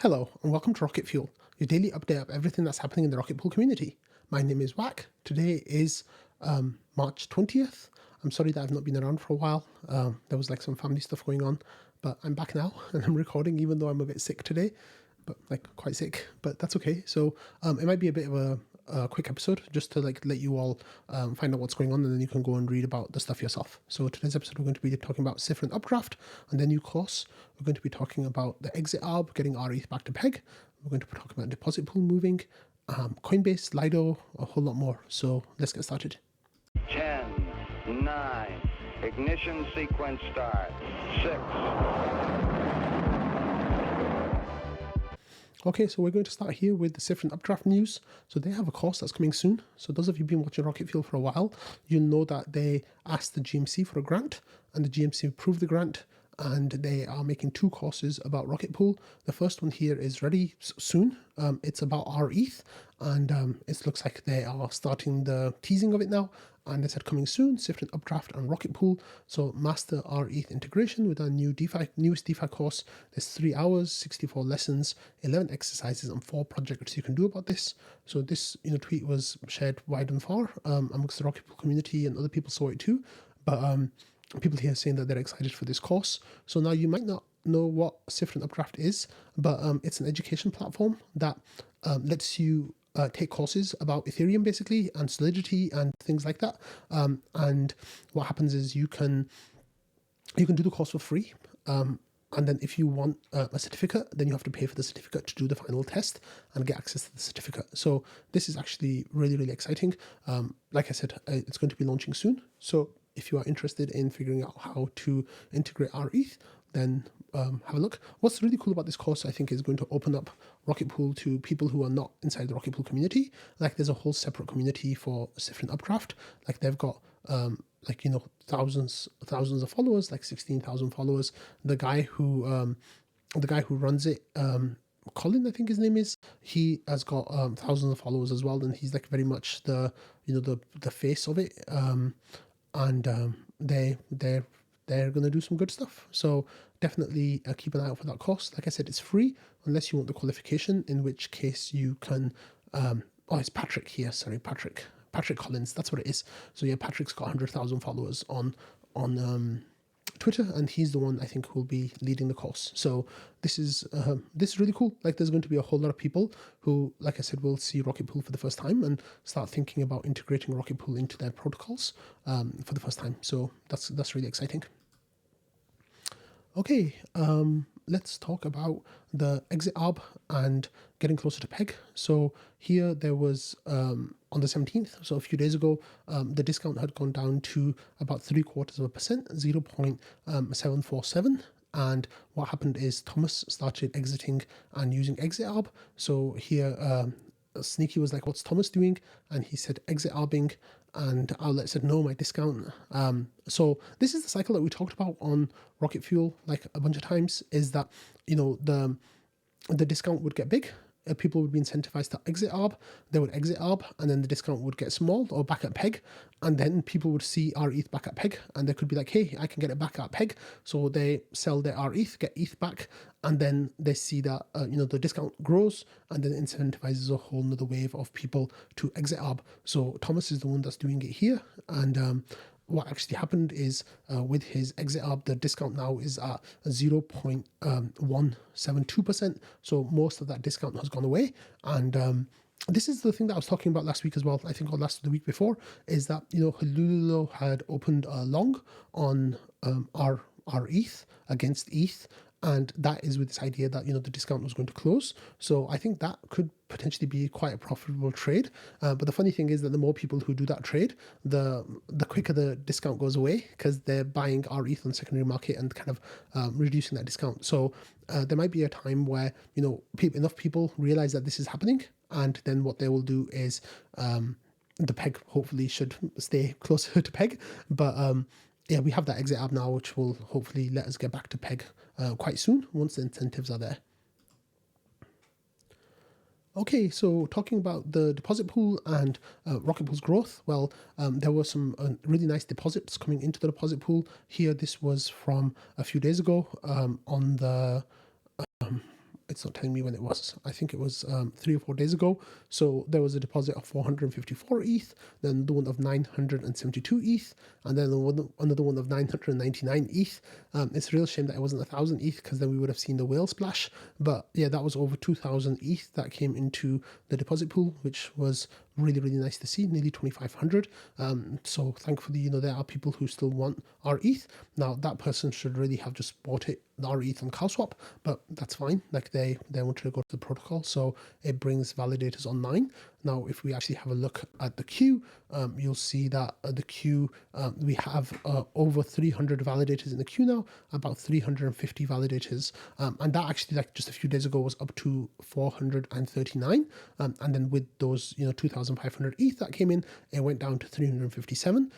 Hello and welcome to Rocket Fuel, your daily update of everything that's happening in the Rocket Pool community. My name is Zach. Today is March 20th. I'm sorry that I've not been around for a while. There was like some family stuff going on, but I'm back now and I'm recording even though I'm a bit sick today, but like quite sick, but that's okay. So it might be a bit of a quick episode just to like let you all find out what's going on, and then you can go and read about the stuff yourself. So today's episode we're going to be talking about Cyfrin Updraft and then new course. We're going to be talking about the exit arb getting rETH back to peg. We're going to be talking about deposit pool moving, Coinbase, Lido, a whole lot more. So let's get started. 10, 9, ignition sequence start, 6. Okay, so we're going to start here with the Cyfrin Updraft news. So they have a course that's coming soon. So those of you who've been watching Rocket Fuel for a while, you'll know that they asked the GMC for a grant and the GMC approved the grant, and they are making two courses about Rocket Pool. The first one here is ready soon. It's about rETH, and it looks like they are starting the teasing of it now. And they said coming soon, Cyfrin Updraft and Rocket Pool. So master rETH integration with our newest DeFi course. There's 3 hours, 64 lessons, 11 exercises, and 4 projects you can do about this. So this tweet was shared wide and far amongst the Rocket Pool community, and other people saw it too. But people here saying that they're excited for this course. So now you might not know what Cyfrin Updraft is, but it's an education platform that lets you take courses about Ethereum basically, and Solidity and things like that. And what happens is you can do the course for free. And then if you want a certificate, then you have to pay for the certificate to do the final test and get access to the certificate. So this is actually really, really exciting. Like I said, it's going to be launching soon. So if you are interested in figuring out how to integrate rETH, then have a look. What's really cool about this course, I think, is going to open up Rocket Pool to people who are not inside the Rocket Pool community. Like there's a whole separate community for Cyfrin Updraft. Like they've got thousands of followers, like 16,000 followers. The guy who runs it, Colin, I think his name is, he has got thousands of followers as well, and he's like very much the the face of it. And they're going to do some good stuff. So definitely keep an eye out for that course. Like I said, it's free unless you want the qualification, in which case you can, it's Patrick here, sorry, Patrick Collins, that's what it is. So yeah, Patrick's got 100,000 followers on Twitter, and he's the one I think who will be leading the course. So this is really cool. Like there's going to be a whole lot of people who, like I said, will see Rocket Pool for the first time and start thinking about integrating Rocket Pool into their protocols for the first time. So that's really exciting. Okay, let's talk about the exit arb and getting closer to peg. So here there was on the 17th, so a few days ago, the discount had gone down to about 0.75%, 0.747. And what happened is Thomas started exiting and using exit arb. So here Sneaky was like, what's Thomas doing? And he said exit arbing, and Outlet said no, my discount. So this is the cycle that we talked about on Rocket Fuel like a bunch of times, is that the discount would get big. People would be incentivized to exit arb, they would exit arb, and then the discount would get small or back at peg, and then people would see rETH back at peg, and they could be like, hey, I can get it back at peg. So they sell their rETH, get ETH back, and then they see that the discount grows, and then it incentivizes a whole nother wave of people to exit arb. So Thomas is the one that's doing it here, and what actually happened is with his exit arb, the discount now is at 0.172%. So most of that discount has gone away. And this is the thing that I was talking about last week as well, I think, or the week before, is that, Hululo had opened a long on rETH against ETH. And that is with this idea that, the discount was going to close. So I think that could potentially be quite a profitable trade. But the funny thing is that the more people who do that trade, the quicker the discount goes away, because they're buying rETH on the secondary market and kind of reducing that discount. So there might be a time where, enough people realize that this is happening. And then what they will do is the peg hopefully should stay closer to peg. But yeah, we have that exit arb now, which will hopefully let us get back to peg quite soon once the incentives are there. Okay, so talking about the deposit pool and Rocket Pool's growth, well, there were some really nice deposits coming into the deposit pool. Here, this was from a few days ago on the it's not telling me when it was. I think it was 3 or 4 days ago. So there was a deposit of 454 ETH, then the one of 972 ETH, and then another one of 999 ETH. It's a real shame that it wasn't 1,000 ETH, because then we would have seen the whale splash. But yeah, that was over 2,000 ETH that came into the deposit pool, which was really, really nice to see, nearly 2,500. So thankfully, there are people who still want our ETH. Now, that person should really have just bought it, our ETH on CowSwap, but that's fine. Like they wanted to go to the protocol, so it brings validators online. Now, if we actually have a look at the queue, you'll see that the queue, we have over 300 validators in the queue now, about 350 validators. And that actually, like just a few days ago, was up to 439. And then with those, 2,500 ETH that came in, it went down to 357.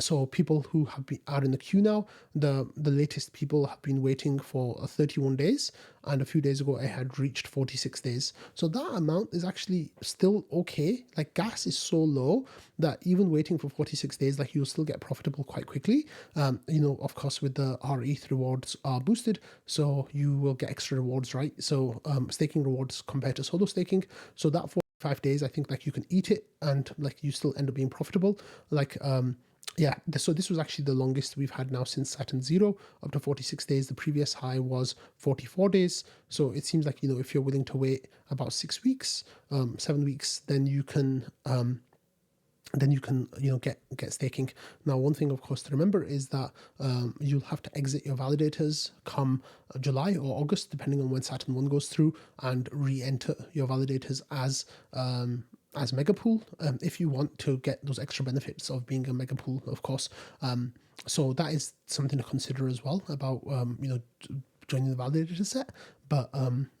So people who are in the queue now, the latest people have been waiting for 31 days. And a few days ago, I had reached 46 days. So that amount is actually still okay. Like gas is so low that even waiting for 46 days, like you'll still get profitable quite quickly. Of course, with the rETH rewards are boosted, so you will get extra rewards, right? So staking rewards compared to solo staking. So that 45 days, I think like you can eat it and like you still end up being profitable. So this was actually the longest we've had now since Saturn 0, up to 46 days. The previous high was 44 days. So it seems like, if you're willing to wait about 6 weeks, 7 weeks, then you can get staking. Now, one thing, of course, to remember is that you'll have to exit your validators come July or August, depending on when Saturn 1 goes through, and re-enter your validators as mega pool, if you want to get those extra benefits of being a mega pool, of course. So that is something to consider as well about joining the validator set. But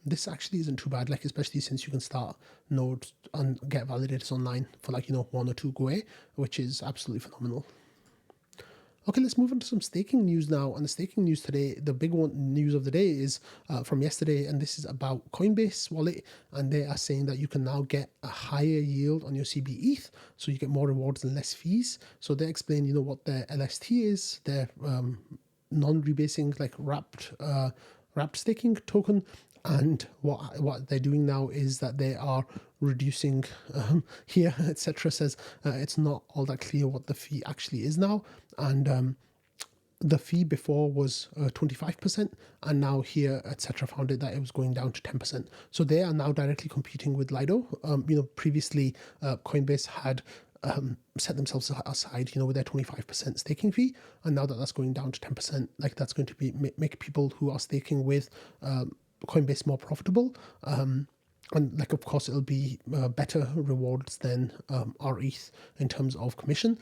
this actually isn't too bad, like especially since you can start nodes and get validators online for 1 or 2 GUE, which is absolutely phenomenal. Okay, let's move on to some staking news now. And the staking news today, the big news of the day is from yesterday, and this is about Coinbase wallet. And they are saying that you can now get a higher yield on your CBETH, so you get more rewards and less fees. So they explain, what their LST is, their non-rebasing, like wrapped staking token. And what they're doing now is that they are reducing here, etc. says it's not all that clear what the fee actually is now. And the fee before was 25%, and now here, etc. found it that it was going down to 10%. So they are now directly competing with Lido. Previously Coinbase had set themselves aside, with their 25% staking fee, and now that that's going down to 10%, like that's going to be make people who are staking with Coinbase more profitable. And like, of course, it'll be better rewards than rETH in terms of commission.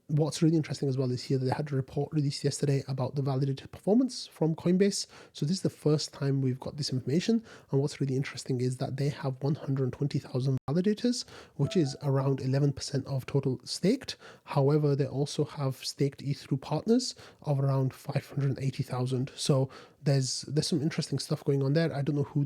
What's really interesting as well is here that they had a report released yesterday about the validated performance from Coinbase. So this is the first time we've got this information. And what's really interesting is that they have 120,000 validators, which is around 11% of total staked. However, they also have staked ETH through partners of around 580,000. So there's some interesting stuff going on there. I don't know who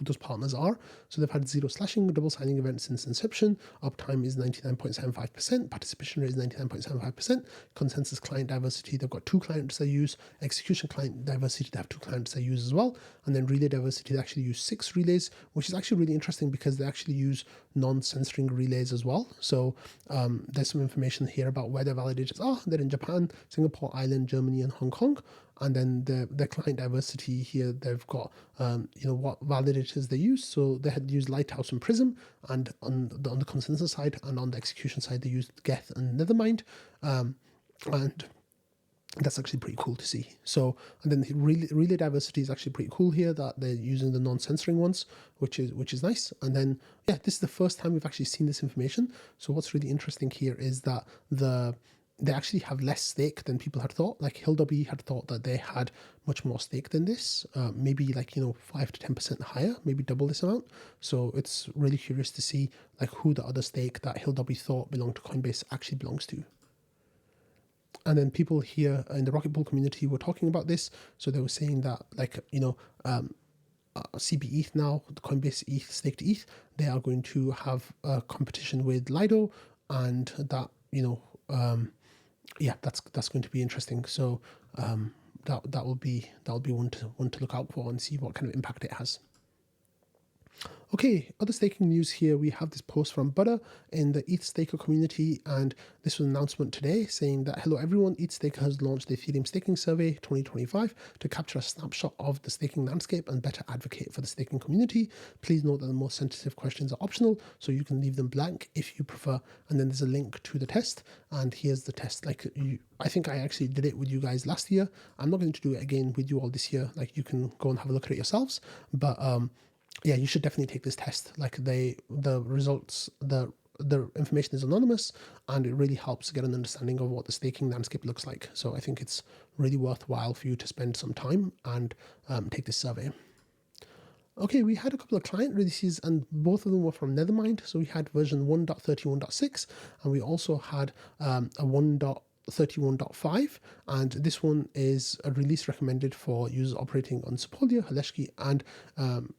those partners are. So they've had 0 slashing, double signing events since inception. Uptime is 99.75%. Participation rate is 99.75%. Consensus client diversity, they've got 2 clients they use. Execution client diversity, they have 2 clients they use as well. And then relay diversity, they actually use 6 relays, which is actually really interesting because they actually use non-censoring relays as well. So there's some information here about where their validators are. They're in Japan, Singapore, Ireland, Germany, and Hong Kong. And then the client diversity here, they've got what validators they use. So they had used Lighthouse and Prism, and on the consensus side and on the execution side, they used Geth and Nethermind. And that's actually pretty cool to see. So, and then the relay diversity is actually pretty cool here that they're using the non-censoring ones, which is nice. And then, yeah, this is the first time we've actually seen this information. So what's really interesting here is that they actually have less stake than people had thought. Like Hildobby had thought that they had much more stake than this, maybe 5 to 10% higher, maybe double this amount. So it's really curious to see like who the other stake that Hildobby thought belonged to Coinbase actually belongs to. And then people here in the Rocket Pool community were talking about this. So they were saying that CBETH now, the Coinbase ETH, staked ETH, they are going to have a competition with Lido, and that, that's going to be interesting. So that will be one to look out for and see what kind of impact it has. Okay, other staking news here. We have this post from Butter in the EthStaker community, and this was an announcement today saying that, hello everyone, EthStaker has launched the Ethereum Staking Survey 2025 to capture a snapshot of the staking landscape and better advocate for the staking community. Please note that the most sensitive questions are optional, so you can leave them blank if you prefer. And then there's a link to the test, and here's the test. I think I actually did it with you guys last year. I'm not going to do it again with you all this year. Like, you can go and have a look at it yourselves, but yeah, you should definitely take this test. Like, the results, the information is anonymous, and it really helps get an understanding of what the staking landscape looks like. So I think it's really worthwhile for you to spend some time and take this survey. Okay, we had a couple of client releases, and both of them were from Nethermind. So we had version 1.31.6, and we also had a 1.31.5, and this one is a release recommended for users operating on Sepolia, Haleshki, and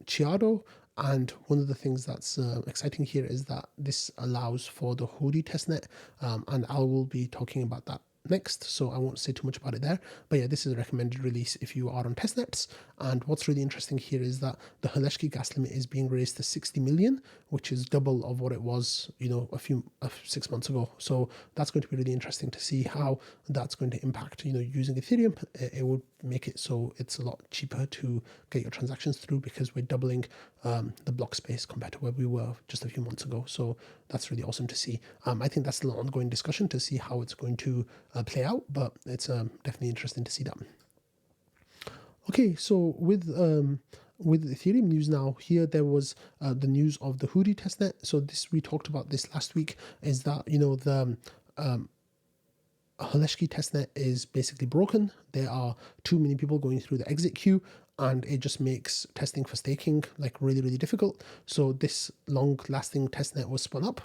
Chiado. And one of the things that's exciting here is that this allows for the Hoodi testnet, and I will be talking about that next, so I won't say too much about it there. But yeah, this is a recommended release if you are on testnets. And what's really interesting here is that the Haleshki gas limit is being raised to 60 million, which is double of what it was, 6 months ago. So that's going to be really interesting to see how that's going to impact, using Ethereum. It would make it so it's a lot cheaper to get your transactions through, because we're doubling the block space compared to where we were just a few months ago. So that's really awesome to see. I think that's still an ongoing discussion to see how it's going to play out, but it's definitely interesting to see that. Okay, so with Ethereum news now, here there was the news of the Hoodi testnet. So this, we talked about this last week, is that the Haleshki testnet is basically broken. There are too many people going through the exit queue, and it just makes testing for staking like really, really difficult. So this long-lasting testnet was spun up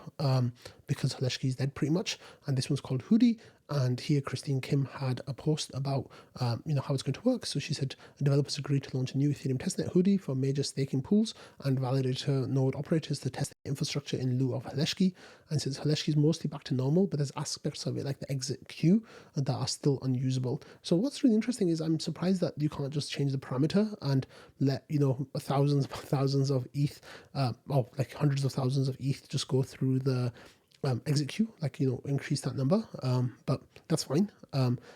because Haleshki is dead pretty much, and this one's called Hoodi. And here Christine Kim had a post about how it's going to work. So she said, developers agreed to launch a new Ethereum testnet Hoodi for major staking pools and validator node operators to test infrastructure in lieu of Haleshki. And since Haleshki is mostly back to normal, but there's aspects of it like the exit queue that are still unusable. So what's really interesting is I'm surprised that you can't just change the parameter and let thousands of ETH, like hundreds of thousands of ETH just go through the exit queue, increase that number, but that's fine.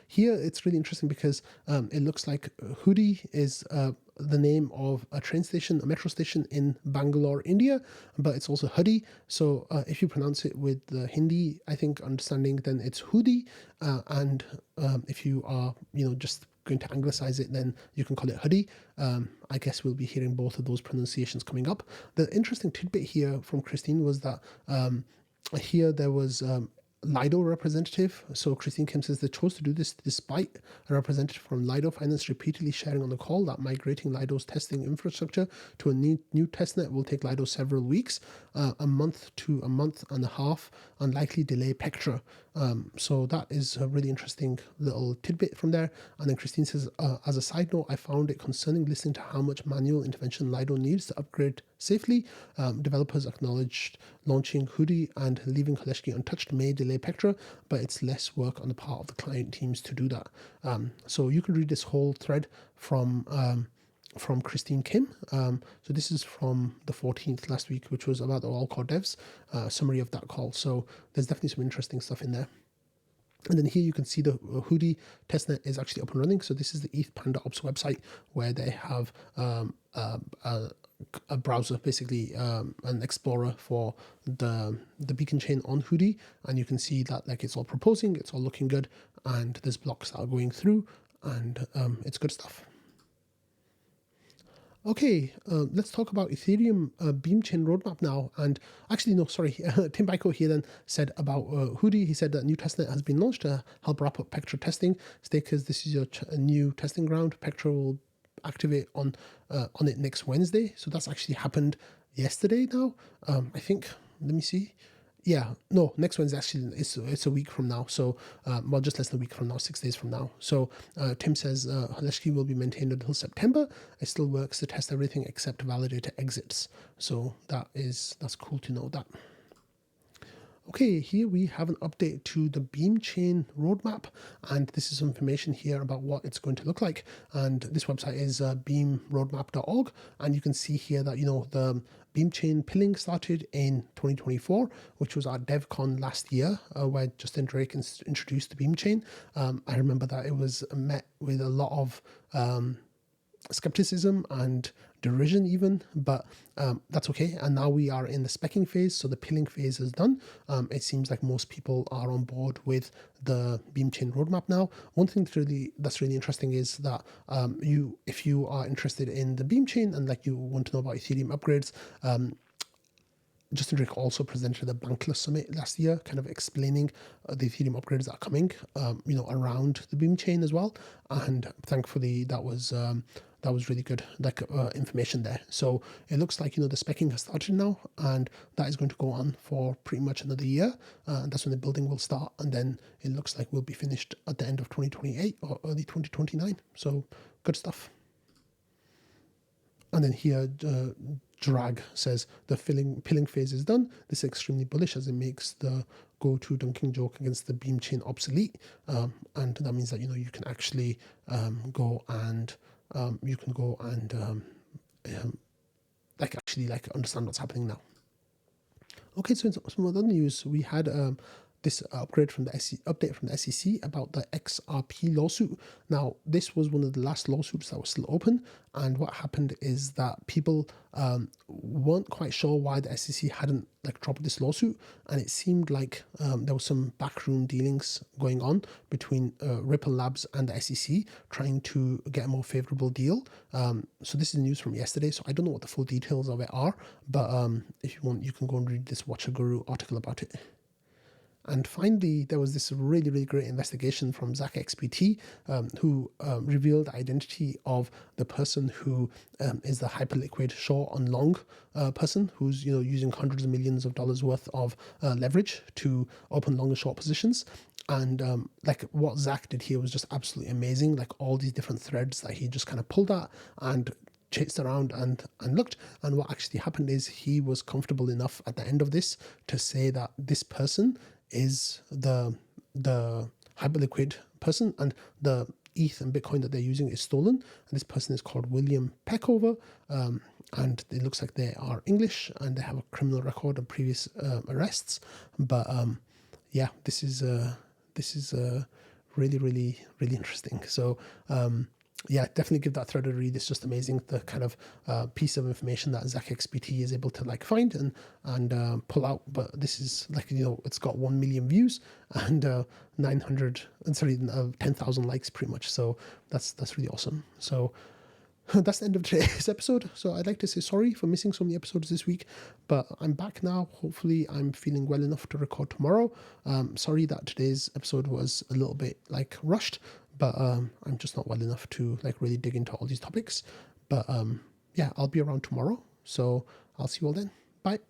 Here it's really interesting because it looks like Hoodi is the name of a train station, a metro station in Bangalore, India, but it's also Hoodi. So if you pronounce it with the Hindi, I think, understanding, then it's Hoodi, and if you are just going to anglicize it, then you can call it Hoodi. I guess we'll be hearing both of those pronunciations coming up. The interesting tidbit here from Christine was that here there was Lido representative. So Christine Kim says they chose to do this despite a representative from Lido Finance repeatedly sharing on the call that migrating Lido's testing infrastructure to a new testnet will take Lido several weeks, a month to a month and a half, and likely delay Pectra. So that is a really interesting little tidbit from there. And then Christine says, as a side note, I found it concerning listening to how much manual intervention Lido needs to upgrade safely. Developers acknowledged launching Hoodi and leaving Haleshki untouched may delay Pectra, but it's less work on the part of the client teams to do that. So you can read this whole thread from Christine Kim. So this is from the 14th last week, which was about the all core devs, summary of that call. So there's definitely some interesting stuff in there. And then here you can see the Hoodi testnet is actually up and running. So this is the ETH Panda Ops website, where they have a browser, basically an explorer for the beacon chain on Hoodi, and you can see that it's all proposing, it's all looking good, and there's blocks that are going through, and it's good stuff. Okay, let's talk about Ethereum Beam Chain roadmap now. And actually, no, sorry, Tim Baiko here then said about Hoodi. He said that new testnet has been launched to help wrap up Pectra testing. Stakers, this is your new testing ground. Pectra will activate on it next Wednesday. So that's actually happened yesterday now. I think, let me see. Yeah, no, next Wednesday actually it's a week from now. So, just less than a week from now, 6 days from now. So, Tim says Haleshki will be maintained until September. It still works to test everything except validator exits. So that's cool to know that. Okay, here we have an update to the Beam chain roadmap, and this is some information here about what it's going to look like. And this website is beamroadmap.org, and you can see here that the Beam chain pilling started in 2024, which was at DevCon last year, where Justin Drake introduced the Beam chain. I remember that it was met with a lot of skepticism and derision even, but that's okay. And now we are in the speccing phase, so the pilling phase is done. It seems like most people are on board with the Beam chain roadmap now. One thing that's really interesting is that if you are interested in the Beam chain and like you want to know about Ethereum upgrades, Justin Drake also presented a Bankless Summit last year, kind of explaining the Ethereum upgrades that are coming, around the Beam chain as well. And thankfully, that was really good, information there. So it looks like the speccing has started now, and that is going to go on for pretty much another year. That's when the building will start, and then it looks like we'll be finished at the end of 2028 or early 2029. So good stuff. And then here, Drag says the pilling phase is done. This is extremely bullish as it makes the go-to dunking joke against the Beam chain obsolete, and that means that you can actually go and understand what's happening now. Okay, so in some other news, we had this upgrade from the update from the SEC about the XRP lawsuit. Now, this was one of the last lawsuits that was still open, and what happened is that people weren't quite sure why the SEC hadn't dropped this lawsuit, and it seemed like there was some backroom dealings going on between Ripple Labs and the SEC trying to get a more favorable deal. So this is news from yesterday, so I don't know what the full details of it are, but if you want, you can go and read this Watcher Guru article about it. And finally, there was this really, really great investigation from ZachXBT, who revealed the identity of the person who is the hyperliquid short on long person who's using hundreds of millions of dollars worth of leverage to open long and short positions. And what Zach did here was just absolutely amazing. All these different threads that he just kind of pulled at and chased around and looked, and what actually happened is he was comfortable enough at the end of this to say that this person is the hyperliquid person, and the ETH and Bitcoin that they're using is stolen, and this person is called William Peckover, and it looks like they are English and they have a criminal record of previous arrests. But yeah, this is really, really, really interesting. So yeah, definitely give that thread a read. It's just amazing, the kind of piece of information that ZachXBT is able to find and pull out. But this is it's got 1 million views and 10,000 likes pretty much. So that's really awesome. So that's the end of today's episode. So I'd like to say sorry for missing so many episodes this week, but I'm back now. Hopefully I'm feeling well enough to record tomorrow. Sorry that today's episode was a little bit rushed, but I'm just not well enough to really dig into all these topics. But yeah, I'll be around tomorrow, so I'll see you all then. Bye.